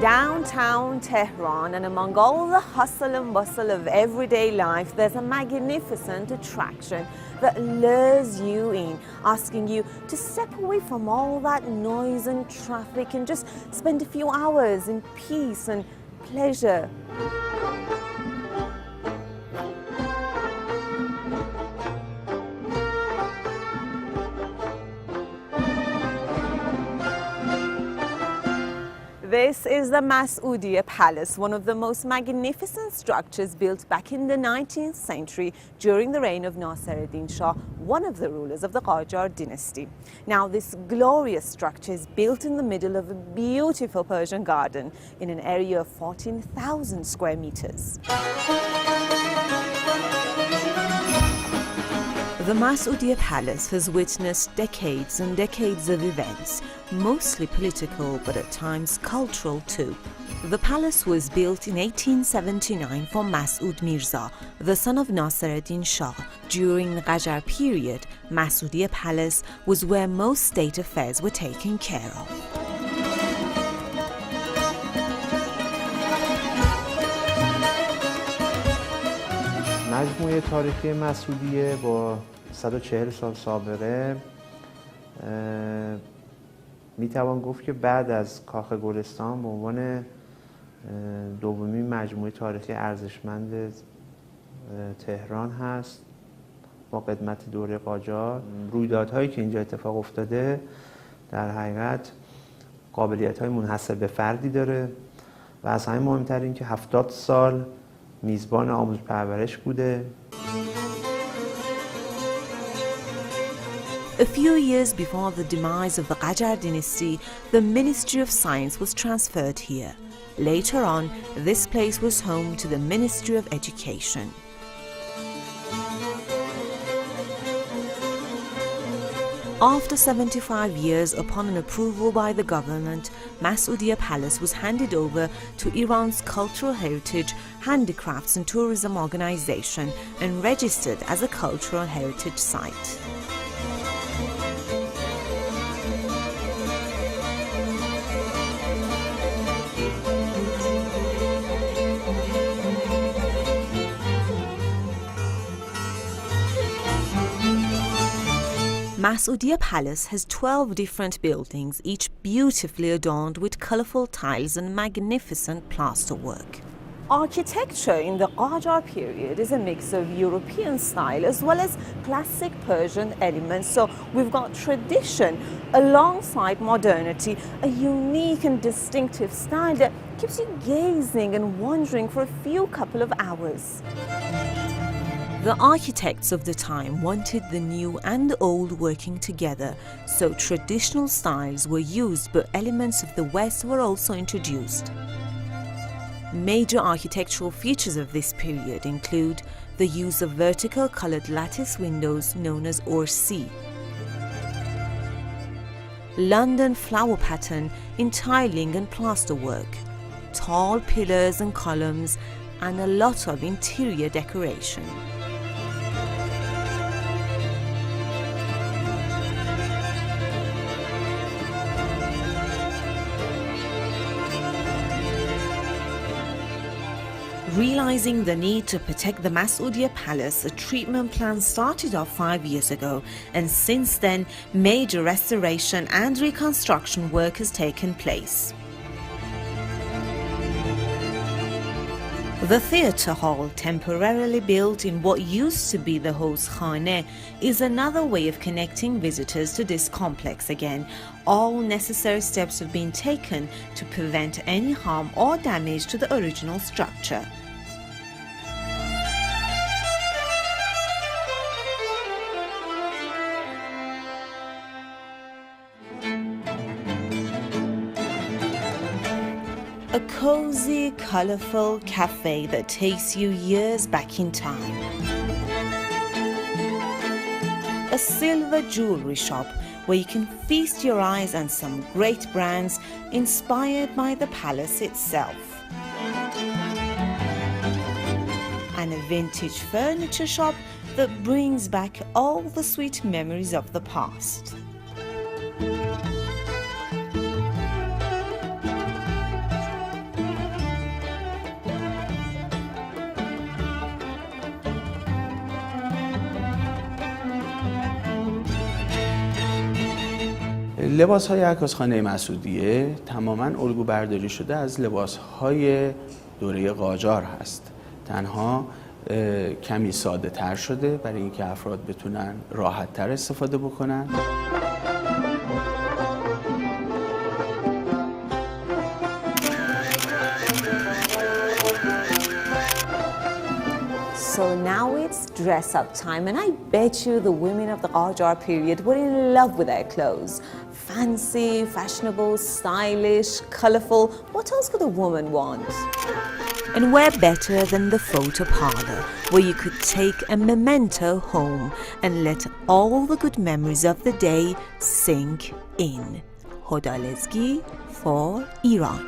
Downtown Tehran, and among all the hustle and bustle of everyday life, there's a magnificent attraction that lures you in, asking you to step away from all that noise and traffic and just spend a few hours in peace and pleasure. This is the Masoudieh Palace, one of the most magnificent structures built back in the 19th century during the reign of Nasseredin Shah, one of the rulers of the Qajar dynasty. Now, this glorious structure is built in the middle of a beautiful Persian garden in an area of 14,000 square meters. The Masoudieh Palace has witnessed decades and decades of events, mostly political but at times cultural too. The palace was built in 1879 for Mass'oud Mirza, the son of Nasseredin Shah. During the Qajar period, Masoudieh Palace was where most state affairs were taken care of. مجموعه تاریخی مسعودیه با 140 سال سابقه میتوان گفت که بعد از کاخ گلستان به عنوان دومین مجموعه تاریخی ارزشمند تهران هست با قدمت دوره قاجار. رویدادهایی که اینجا اتفاق افتاده در حقیقت قابلیت‌های منحصر به فردی داره و از همه مهمتر این که 70 سال میزبان آموزش پرورش بوده. A few years before the demise of the Qajar dynasty, the Ministry of Science was transferred here. Later on, this place was home to the Ministry of Education. After 75 years, upon an approval by the government, Masoudieh Palace was handed over to Iran's Cultural Heritage, Handicrafts and Tourism Organization and registered as a cultural heritage site. Masoudieh Palace has 12 different buildings, each beautifully adorned with colorful tiles and magnificent plasterwork. Architecture in the Qajar period is a mix of European style as well as classic Persian elements. So we've got tradition alongside modernity, a unique and distinctive style that keeps you gazing and wondering for a few couple of hours. The architects of the time wanted the new and the old working together, so traditional styles were used but elements of the West were also introduced. Major architectural features of this period include the use of vertical colored lattice windows known as orsi, London flower pattern in tiling and plasterwork, tall pillars and columns, and a lot of interior decoration. Realizing the need to protect the Masoudieh Palace, a treatment plan started off 5 years ago, and since then, major restoration and reconstruction work has taken place. The theatre hall, temporarily built in what used to be the host khane, is another way of connecting visitors to this complex again. All necessary steps have been taken to prevent any harm or damage to the original structure. A cozy, colorful cafe that takes you years back in time. A silver jewelry shop where you can feast your eyes on some great brands inspired by the palace itself. And a vintage furniture shop that brings back all the sweet memories of the past. لباس‌های عکاسخانه مسعودیه تماماً الگو برداری شده از لباس‌های دوره قاجار هست. تنها کمی ساده تر شده برای اینکه افراد بتونن راحت تر استفاده بکنن. So now it's dress up time, and I bet you the women of the Qajar period were in love with their clothes. Fancy, fashionable, stylish, colorful. What else could a woman want? And where better than the photo parlor, where you could take a memento home and let all the good memories of the day sink in. Hodalezgi for Iran.